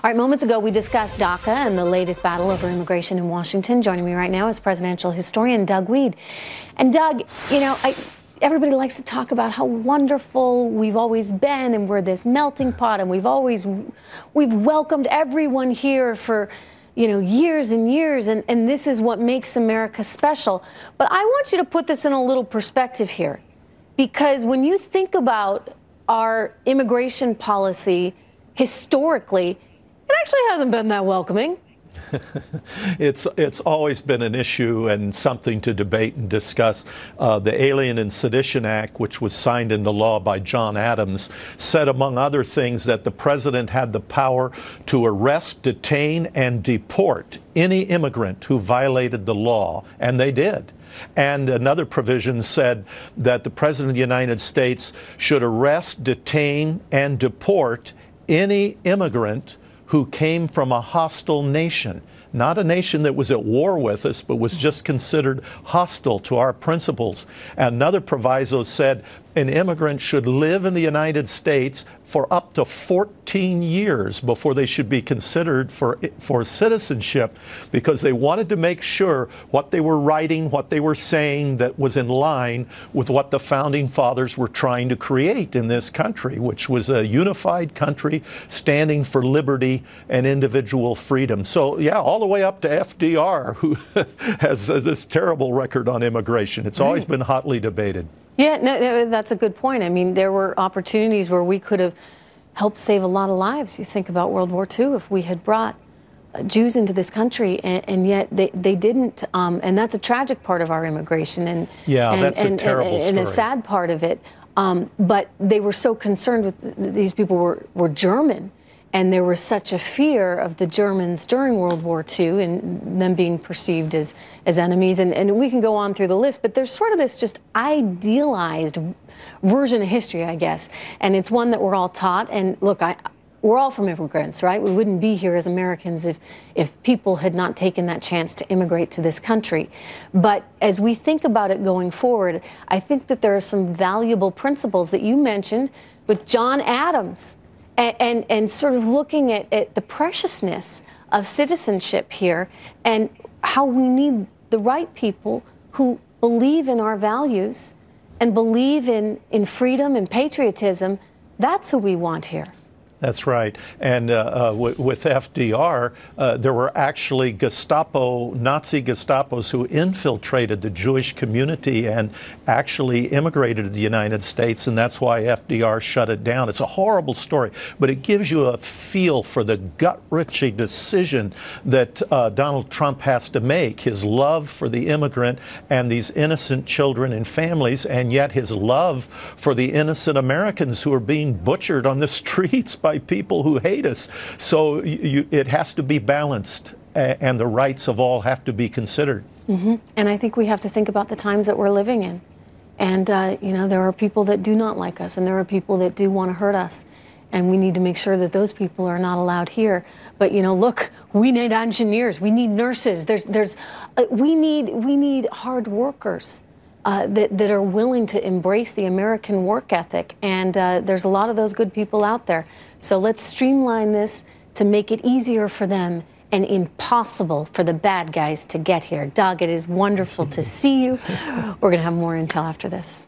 All right, moments ago, we discussed DACA and the latest battle over immigration in Washington. Joining me right now is presidential historian Doug Wead. And Doug, you know, everybody likes to talk about how wonderful we've always been, and we're this melting pot, and we've welcomed everyone here for, you know, years and years, and this is what makes America special. But I want you to put this in a little perspective here, because when you think about our immigration policy historically, it actually hasn't been that welcoming. It's always been an issue and something to debate and discuss. The Alien and Sedition Act, which was signed into law by John Adams, said, among other things, that the president had the power to arrest, detain, and deport any immigrant who violated the law, and they did. And another provision said that the president of the United States should arrest, detain, and deport any immigrant who came from a hostile nation, not a nation that was at war with us, but was just considered hostile to our principles. Another proviso said an immigrant should live in the United States for up to 14 years before they should be considered for citizenship, because they wanted to make sure what they were writing, what they were saying, that was in line with what the founding fathers were trying to create in this country, which was a unified country standing for liberty and individual freedom. So, yeah, all the way up to FDR, who has this terrible record on immigration. It's always been hotly debated. Yeah, no, that's a good point. I mean, there were opportunities where we could have helped save a lot of lives. You think about World War II, if we had brought Jews into this country, and yet they didn't. And that's a tragic part of our immigration. And that's a terrible story. And a sad part of it. But they were so concerned with these people were German. And there was such a fear of the Germans during World War II and them being perceived as enemies. And we can go on through the list, but there's sort of this just idealized version of history, I guess. And it's one that we're all taught. And look, we're all from immigrants, right? We wouldn't be here as Americans if people had not taken that chance to immigrate to this country. But as we think about it going forward, I think that there are some valuable principles that you mentioned with John Adams. And sort of looking at the preciousness of citizenship here and how we need the right people who believe in our values and believe in freedom and patriotism. That's who we want here. That's right. And with FDR, there were actually Nazi Gestapos who infiltrated the Jewish community and actually immigrated to the United States, and that's why FDR shut it down. It's a horrible story, but it gives you a feel for the gut-wrenching decision that Donald Trump has to make, his love for the immigrant and these innocent children and families, and yet his love for the innocent Americans who are being butchered on the streets by people who hate us. So it has to be balanced, and the rights of all have to be considered. Mm-hmm. And I think we have to think about the times that we're living in. And, you know, there are people that do not like us, and there are people that do want to hurt us. And we need to make sure that those people are not allowed here. But, you know, look, we need engineers, we need nurses, we need hard workers. That are willing to embrace the American work ethic. And there's a lot of those good people out there. So let's streamline this to make it easier for them and impossible for the bad guys to get here. Doug, it is wonderful to see you. We're going to have more intel after this.